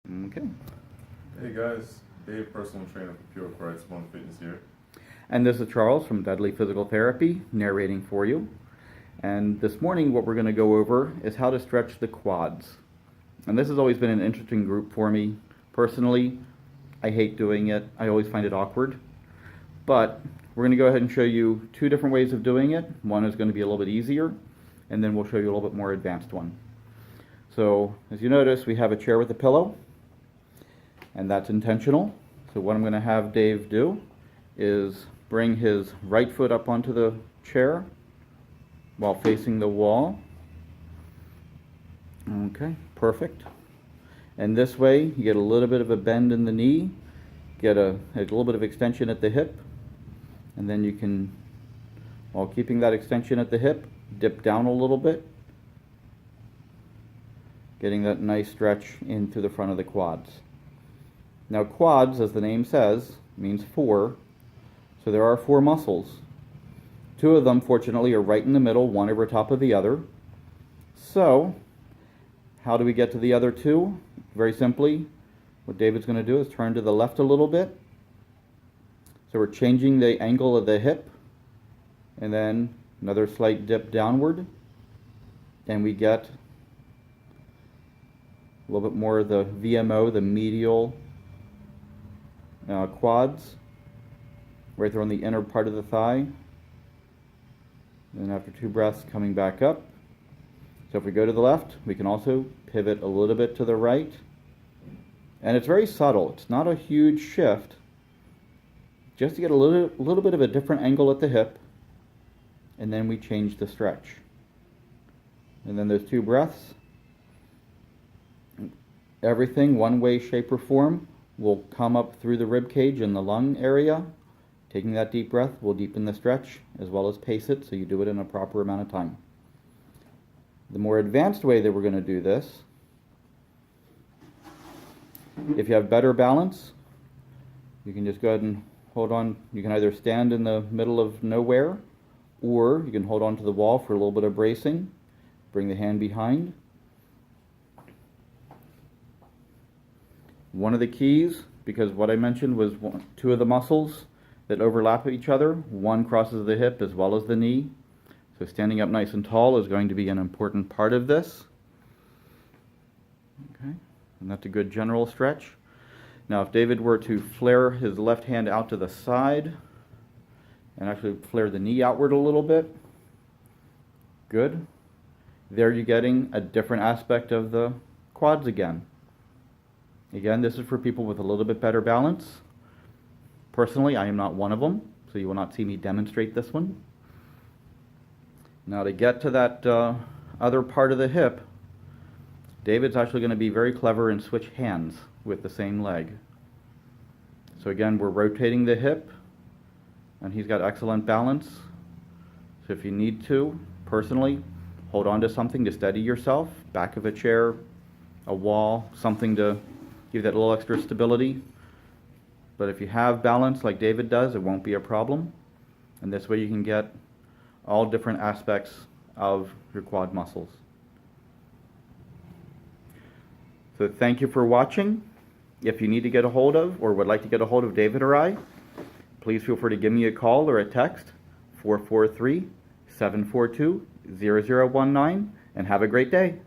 Okay. Hey guys, Dave, personal trainer for Pure Christ One Fitness here. And this is Charles from Dudley Physical Therapy, narrating for you. And this morning what we're going to go over is how to stretch the quads. And this has always been an interesting group for me. Personally, I hate doing it. I always find it awkward. But we're going to go ahead and show you two different ways of doing it. One is going to be a little bit easier, and then we'll show you a little bit more advanced one. So, as you notice, we have a chair with a pillow, and that's intentional. So what I'm going to have Dave do is bring his right foot up onto the chair while facing the wall. Okay, perfect. And this way, you get a little bit of a bend in the knee, get a little bit of extension at the hip, and then you can, while keeping that extension at the hip, dip down a little bit, getting that nice stretch in through the front of the quads. Now quads, as the name says, means four, so there are four muscles. Two of them, fortunately, are right in the middle, one over top of the other. So, how do we get to the other two? Very simply, what David's going to do is turn to the left a little bit. So we're changing the angle of the hip, and then another slight dip downward, and we get a little bit more of the VMO, the medial quads, right there on the inner part of the thigh. And after two breaths, coming back up. So if we go to the left, we can also pivot a little bit to the right. And it's very subtle. It's not a huge shift. Just to get a little bit of a different angle at the hip. And then we change the stretch. And then those two breaths. Everything, one way, shape, or form, will come up through the rib cage and the lung area. Taking that deep breath will deepen the stretch as well as pace it, so you do it in a proper amount of time. The more advanced way that we're going to do this, if you have better balance, you can just go ahead and hold on. You can either stand in the middle of nowhere, or you can hold on to the wall for a little bit of bracing. Bring the hand behind. One of the keys, because what I mentioned was two of the muscles that overlap each other, one crosses the hip as well as the knee. So standing up nice and tall is going to be an important part of this. Okay, and that's a good general stretch. Now if David were to flare his left hand out to the side and actually flare the knee outward a little bit, good. There you're getting a different aspect of the quads again. Again, this is for people with a little bit better balance. Personally, I am not one of them, so you will not see me demonstrate this one. Now to get to that other part of the hip, David's actually going to be very clever and switch hands with the same leg. So again, we're rotating the hip, and he's got excellent balance. So if you need to, personally, hold on to something to steady yourself, back of a chair, a wall, something to give that little extra stability. But if you have balance like David does, it won't be a problem. And this way you can get all different aspects of your quad muscles. So thank you for watching. If you need to get a hold of or would like to get a hold of David or I, please feel free to give me a call or a text, 443-742-0019, and have a great day.